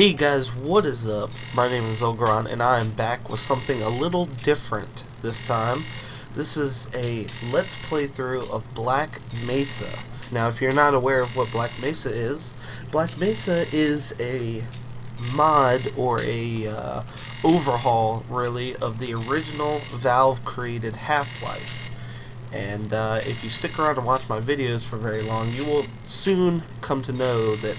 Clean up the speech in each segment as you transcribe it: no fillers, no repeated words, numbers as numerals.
Hey guys, what is up? My name is Zulgoron, and I am back with something a little different this time. This is a Let's Playthrough of Black Mesa. Now, if you're not aware of what Black Mesa is a mod or a overhaul, really, of the original Valve-created Half-Life. And if you stick around and watch my videos for very long, you will soon come to know that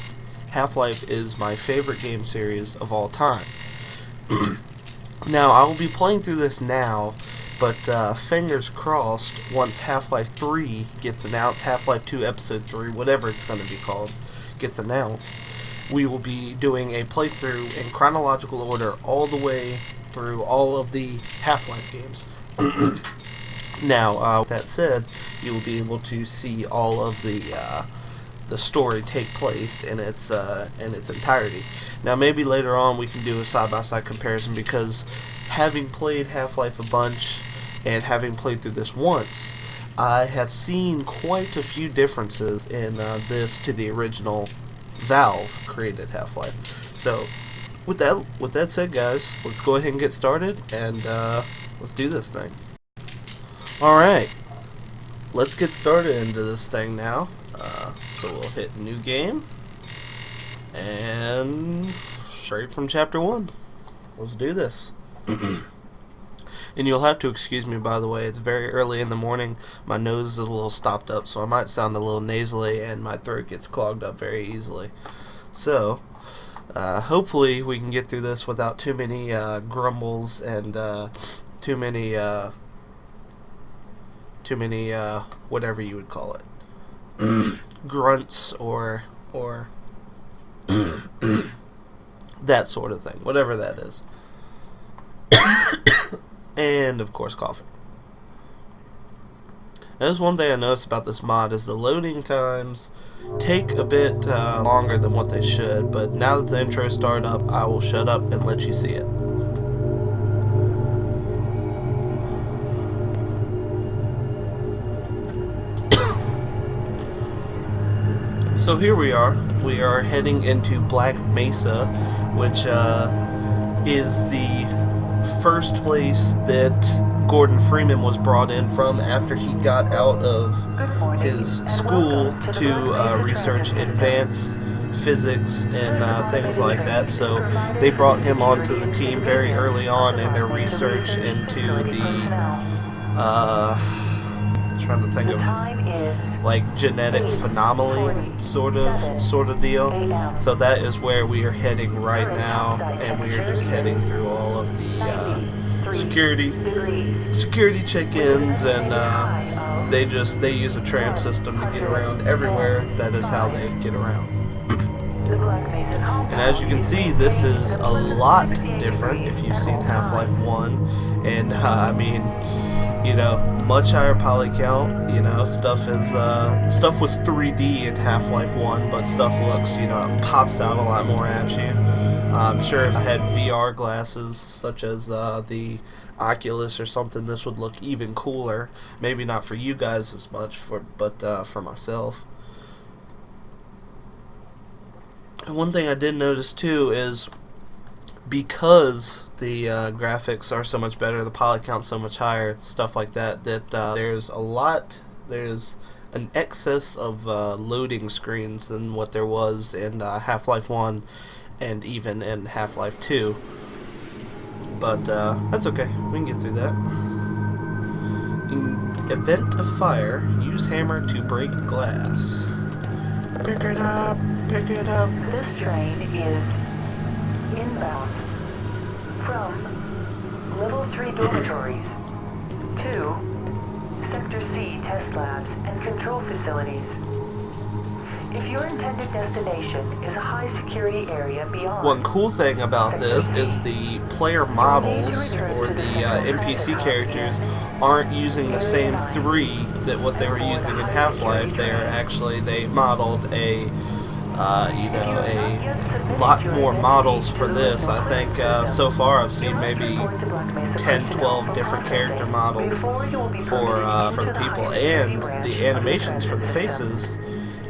Half-Life is my favorite game series of all time. Now, I will be playing through this now, but fingers crossed, once Half-Life 3 gets announced, Half-Life 2 Episode 3, whatever it's going to be called, gets announced, we will be doing a playthrough in chronological order all the way through all of the Half-Life games. Now, with that said, you will be able to see all of the story take place in its entirety. Now, maybe later on we can do a side-by-side comparison, because having played Half-Life a bunch and having played through this once, I have seen quite a few differences in this to the original Valve-created Half-Life. So, with that said, guys, let's go ahead and get started, and let's do this thing. Alright, let's get started into this thing now. So we'll hit new game, and straight from chapter 1. Let's do this. And you'll have to excuse me, by the way, it's very early in the morning. My nose is a little stopped up, so I might sound a little nasally, and my throat gets clogged up very easily. So, hopefully we can get through this without too many grumbles and too many whatever you would call it. Grunts or that sort of thing, whatever that is. And of course coughing. That's one thing I noticed about this mod, is the loading times take a bit longer than what they should, but now that the intro started up, I will shut up and let you see it. So here we are heading into Black Mesa, which is the first place that Gordon Freeman was brought in from after he got out of his school to research advanced physics and things like that. So they brought him onto the team very early on in their research into the trying to think of like genetic anomaly sort of deal. So that is where we are heading right now, and we are just heading through all of the security check-ins, and they use a tram system to get around everywhere. That is how they get around. And as you can see, this is a lot different if you've seen Half-Life 1, and I mean, you know, much higher poly count. You know, stuff was 3D in Half-Life 1, but stuff looks, you know, pops out a lot more at you. I'm sure if I had VR glasses, such as the Oculus or something, this would look even cooler. Maybe not for you guys as much, but for myself. And one thing I did notice too is, because the graphics are so much better, the poly count so much higher, stuff like that, there's an excess of loading screens than what there was in Half-Life 1 and even in Half-Life 2. But that's okay, we can get through that. In event of fire, use hammer to break glass. Pick it up, pick it up. This train is inbound from Level 3 dormitories to Sector C test labs and control facilities. If your intended destination is a high-security area beyond... One cool thing about this is the player models, or the NPC characters, aren't using the same 3 that what they were using in Half-Life. They modeled a lot more models for this. I think so far I've seen maybe 10, 12 different character models for the people, and the animations for the faces,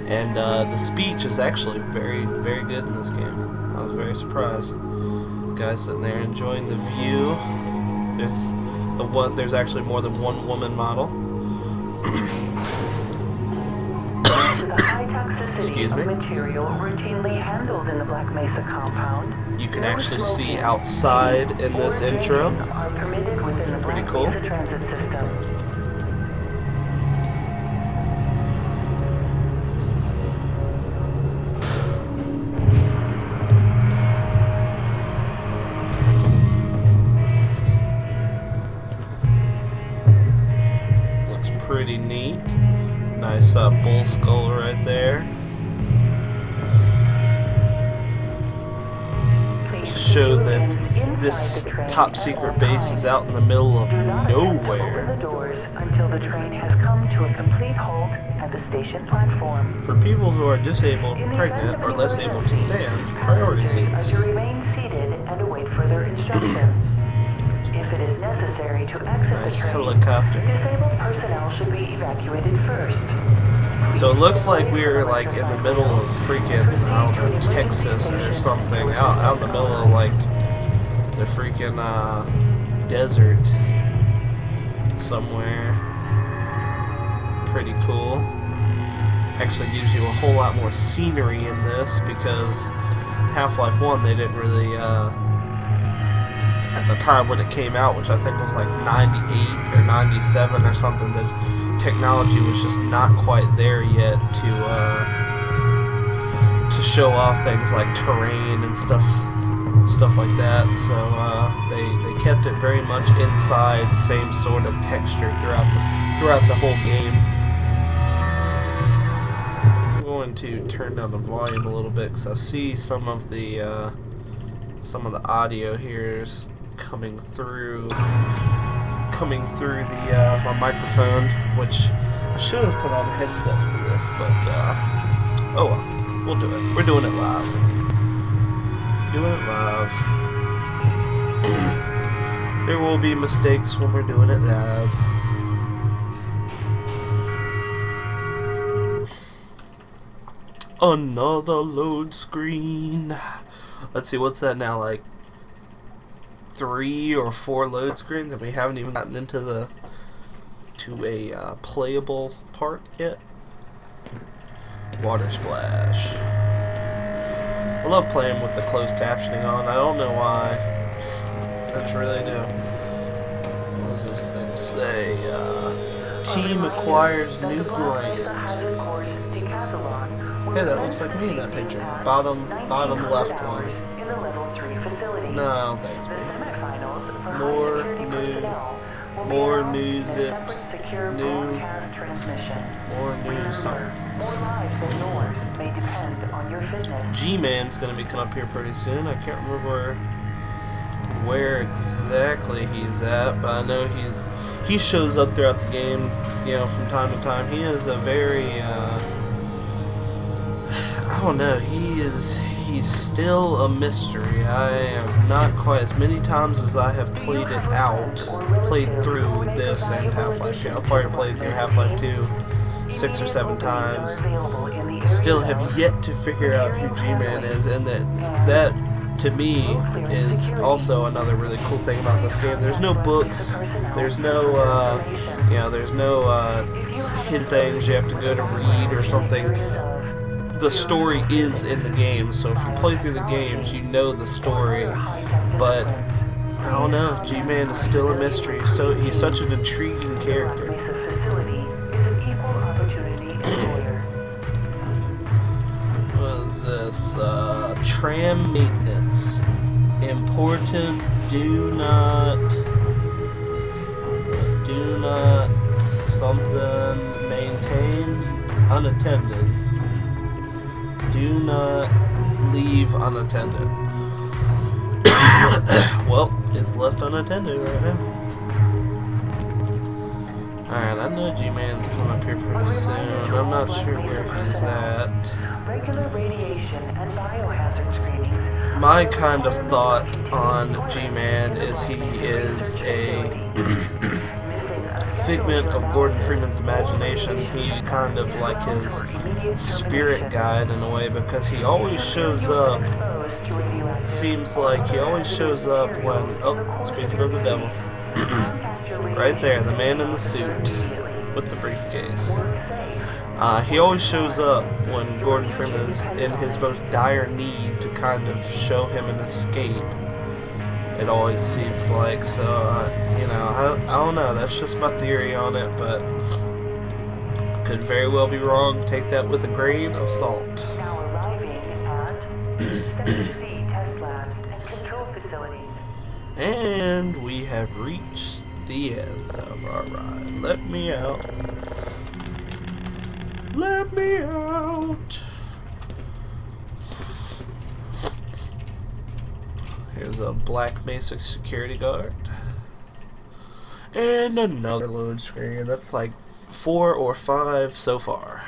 and the speech is actually very, very good in this game. I was very surprised. Guy sitting there enjoying the view. There's actually more than one woman model. The high toxicity of material routinely handled in the Black Mesa compound. You can actually see outside in this intro. Are permitted within the Pretty Black cool. Mesa transit system. Looks pretty neat. Nice bull skull right there. To show that this top secret base is out in the middle of nowhere. Open the doors until the train has come to a complete halt at the station platform. For people who are disabled, pregnant, or less able to stand, priority seats. To remain seated and await further instruction. If it is necessary to exit Nice the train, helicopter. disabled personnel should be evacuated first. So it looks like we're like in the middle of freaking, I don't know, Texas or something. Out in the middle of like the freaking desert somewhere. Pretty cool. Actually gives you a whole lot more scenery in this because Half-Life 1 they didn't really at the time when it came out, which I think was like 98 or 97 or something, the technology was just not quite there yet to show off things like terrain and stuff like that. So they kept it very much inside, same sort of texture throughout the whole game. I'm going to turn down the volume a little bit because I see some of the audio here is coming through my microphone, which I should have put on a headset for this, but oh well, we'll do it. We're doing it live. There will be mistakes when we're doing it live. Another load screen. Let's see, what's that now, like 3 or 4 load screens, and we haven't even gotten into a playable part yet. Water splash. I love playing with the closed captioning on. I don't know why. I just really do. What does this thing say? Team acquires new grant. Hey, that looks like me in that picture. Bottom left one. No, I don't think it's me. More news something. G-Man's gonna be coming up here pretty soon. I can't remember where exactly he's at, but I know he shows up throughout the game, you know, from time to time. He is a very I don't know, he's still a mystery. I have not quite, as many times as I have played through this and Half-Life 2. I've probably played through Half-Life 2 6 or 7 times. I still have yet to figure out who G-Man is, and that to me is also another really cool thing about this game. There's no books, there's no there's no hidden things you have to go to read or something. The story is in the games, so if you play through the games, you know the story. But I don't know, G-Man is still a mystery. So he's such an intriguing character. What is this? Tram maintenance. Important. Do not something maintained. Unattended. Do not leave unattended. Well, it's left unattended right now. Alright, I know G-Man's coming up here pretty soon. I'm not sure where he's at. Regular radiation and biohazard screenings. My kind of thought on G-Man is he is a figment of Gordon Freeman's imagination. He kind of like his spirit guide in a way, because he always shows up seems like he always shows up when, oh, speaking of the devil, right there, the man in the suit with the briefcase. He always shows up when Gordon Freeman is in his most dire need to kind of show him an escape. It always seems like, so, you know, I don't know, that's just my theory on it, but could very well be wrong. Take that with a grain of salt. Now arriving at Sector C test labs and control facilities. And we have reached the end of our ride. Let me out. Let me out. Here's a black Mesa security guard. And another load screen. That's like 4 or 5 so far.